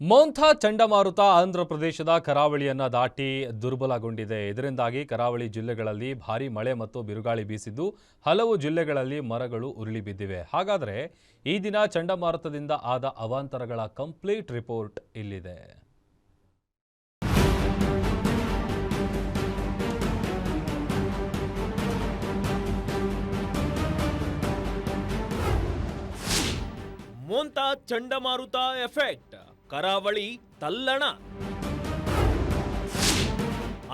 ಮೋಂಥಾ ಚಂಡಮಾರುತ ಆಂಧ್ರ ಪ್ರದೇಶದ ಕರಾವಳಿಯನ್ನ ದಾಟಿ ದುರ್ಬಲಗೊಂಡಿದೆ. ಇದರಿಂದಾಗಿ ಕರಾವಳಿ ಜಿಲ್ಲೆಗಳಲ್ಲಿ ಭಾರೀ ಮಳೆ ಮತ್ತು ಬಿರುಗಾಳಿ ಬೀಸಿದ್ದು ಹಲವು ಜಿಲ್ಲೆಗಳಲ್ಲಿ ಮರಗಳು ಉರುಳಿ ಬಿದ್ದಿವೆ. ಹಾಗಾದರೆ ಈ ದಿನ ಚಂಡಮಾರುತದಿಂದ ಆದ ಅವಾಂತರಗಳ ಕಂಪ್ಲೀಟ್ ರಿಪೋರ್ಟ್ ಇಲ್ಲಿದೆ. ಮೋಂಥಾ ಚಂಡಮಾರುತ ಎಫೆಕ್ಟ್, ಕರಾವಳಿ ತಲ್ಲಣ.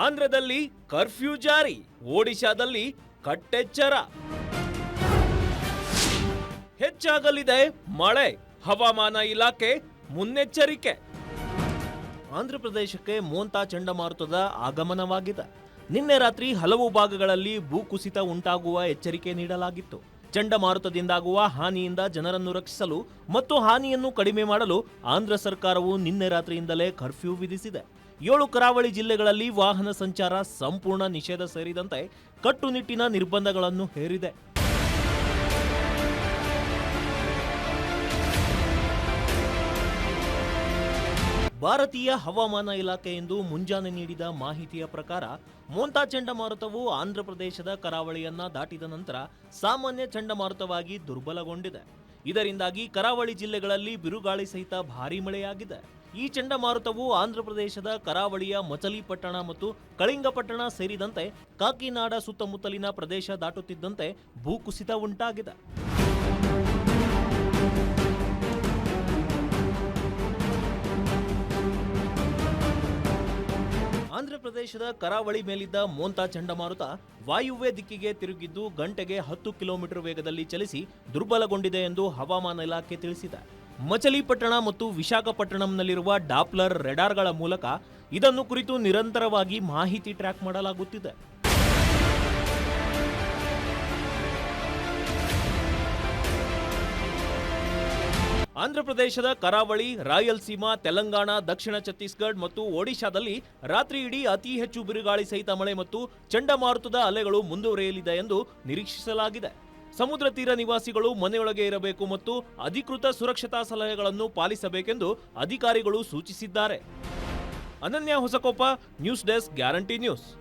ಆಂಧ್ರದಲ್ಲಿ ಕರ್ಫ್ಯೂ ಜಾರಿ, ಒಡಿಶಾದಲ್ಲಿ ಕಟ್ಟೆಚ್ಚರ. ಹೆಚ್ಚಾಗಲಿದೆ ಮಳೆ, ಹವಾಮಾನ ಇಲಾಖೆ ಮುನ್ನೆಚ್ಚರಿಕೆ. ಆಂಧ್ರಪ್ರದೇಶಕ್ಕೆ ಮೋಂಥಾ ಚಂಡಮಾರುತದ ಆಗಮನವಾಗಿದೆ. ನಿನ್ನೆ ರಾತ್ರಿ ಹಲವು ಭಾಗಗಳಲ್ಲಿ ಭೂಕುಸಿತ ಉಂಟಾಗುವ ಎಚ್ಚರಿಕೆ ನೀಡಲಾಗಿತ್ತು. ಚಂಡಮಾರುತದಿಂದಾಗುವ ಹಾನಿಯಿಂದ ಜನರನ್ನು ರಕ್ಷಿಸಲು ಮತ್ತು ಹಾನಿಯನ್ನು ಕಡಿಮೆ ಮಾಡಲು ಆಂಧ್ರ ಸರ್ಕಾರವು ನಿನ್ನೆ ರಾತ್ರಿಯಿಂದಲೇ ಕರ್ಫ್ಯೂ ವಿಧಿಸಿದೆ. 7 ಕರಾವಳಿ ಜಿಲ್ಲೆಗಳಲ್ಲಿ ವಾಹನ ಸಂಚಾರ ಸಂಪೂರ್ಣ ನಿಷೇಧ ಸೇರಿದಂತೆ ಕಟ್ಟುನಿಟ್ಟಿನ ನಿರ್ಬಂಧಗಳನ್ನು ಹೇರಿದೆ. ಭಾರತೀಯ ಹವಾಮಾನ ಇಲಾಖೆಯಿಂದ ಮುಂಜಾನೆ ನೀಡಿದ ಮಾಹಿತಿಯ ಪ್ರಕಾರ ಮೋಂಥಾ ಚಂಡಮಾರುತವು ಆಂಧ್ರಪ್ರದೇಶದ ಕರಾವಳಿಯನ್ನ ದಾಟಿದ ನಂತರ ಸಾಮಾನ್ಯ ಚಂಡಮಾರುತವಾಗಿ ದುರ್ಬಲಗೊಂಡಿದೆ. ಇದರಿಂದಾಗಿ ಕರಾವಳಿ ಜಿಲ್ಲೆಗಳಲ್ಲಿ ಬಿರುಗಾಳಿ ಸಹಿತ ಭಾರೀ ಮಳೆಯಾಗಿದೆ. ಈ ಚಂಡಮಾರುತವು ಆಂಧ್ರಪ್ರದೇಶದ ಕರಾವಳಿಯ ಮಚಲಿಪಟ್ಟಣ ಮತ್ತು ಕಳಿಂಗಪಟ್ಟಣ ಸೇರಿದಂತೆ ಕಾಕಿನಾಡ ಸುತ್ತಮುತ್ತಲಿನ ಪ್ರದೇಶ ದಾಟುತ್ತಿದ್ದಂತೆ ಭೂಕುಸಿತ ಉಂಟಾಗಿದೆ. ಆಂಧ್ರಪ್ರದೇಶದ ಕರಾವಳಿ ಮೇಲಿದ್ದ ಮೋಂಥಾ ಚಂಡಮಾರುತ ವಾಯುವ್ಯ ದಿಕ್ಕಿಗೆ ತಿರುಗಿದ್ದು ಗಂಟೆಗೆ 10 ಕಿಲೋಮೀಟರ್ ವೇಗದಲ್ಲಿ ಚಲಿಸಿ ದುರ್ಬಲಗೊಂಡಿದೆ ಎಂದು ಹವಾಮಾನ ಇಲಾಖೆ ತಿಳಿಸಿದೆ. ಮಚಲಿಪಟ್ಟಣ ಮತ್ತು ವಿಶಾಖಪಟ್ಟಣಂನಲ್ಲಿರುವ ಡಾಪ್ಲರ್ ರೆಡಾರ್ಗಳ ಮೂಲಕ ಇದನ್ನು ಕುರಿತು ನಿರಂತರವಾಗಿ ಮಾಹಿತಿ ಟ್ರ್ಯಾಕ್ ಮಾಡಲಾಗುತ್ತಿದೆ. ಆಂಧ್ರಪ್ರದೇಶದ ಕರಾವಳಿ, ರಾಯಲಸೀಮಾ, ತೆಲಂಗಾಣ, ದಕ್ಷಿಣ ಛತ್ತೀಸ್ಗಢ ಮತ್ತು ಒಡಿಶಾದಲ್ಲಿ ರಾತ್ರಿ ಇಡೀ ಅತಿ ಹೆಚ್ಚು ಬಿರುಗಾಳಿ ಸಹಿತ ಮಳೆ ಮತ್ತು ಚಂಡಮಾರುತದ ಅಲೆಗಳು ಮುಂದುವರಿಯಲಿದೆ ಎಂದು ನಿರೀಕ್ಷಿಸಲಾಗಿದೆ. ಸಮುದ್ರ ತೀರ ನಿವಾಸಿಗಳು ಮನೆಯೊಳಗೆ ಇರಬೇಕು ಮತ್ತು ಅಧಿಕೃತ ಸುರಕ್ಷತಾ ಸಲಹೆಗಳನ್ನು ಪಾಲಿಸಬೇಕೆಂದು ಅಧಿಕಾರಿಗಳು ಸೂಚಿಸಿದ್ದಾರೆ. ಅನನ್ಯ Hosakoppa, news desk, guarantee news.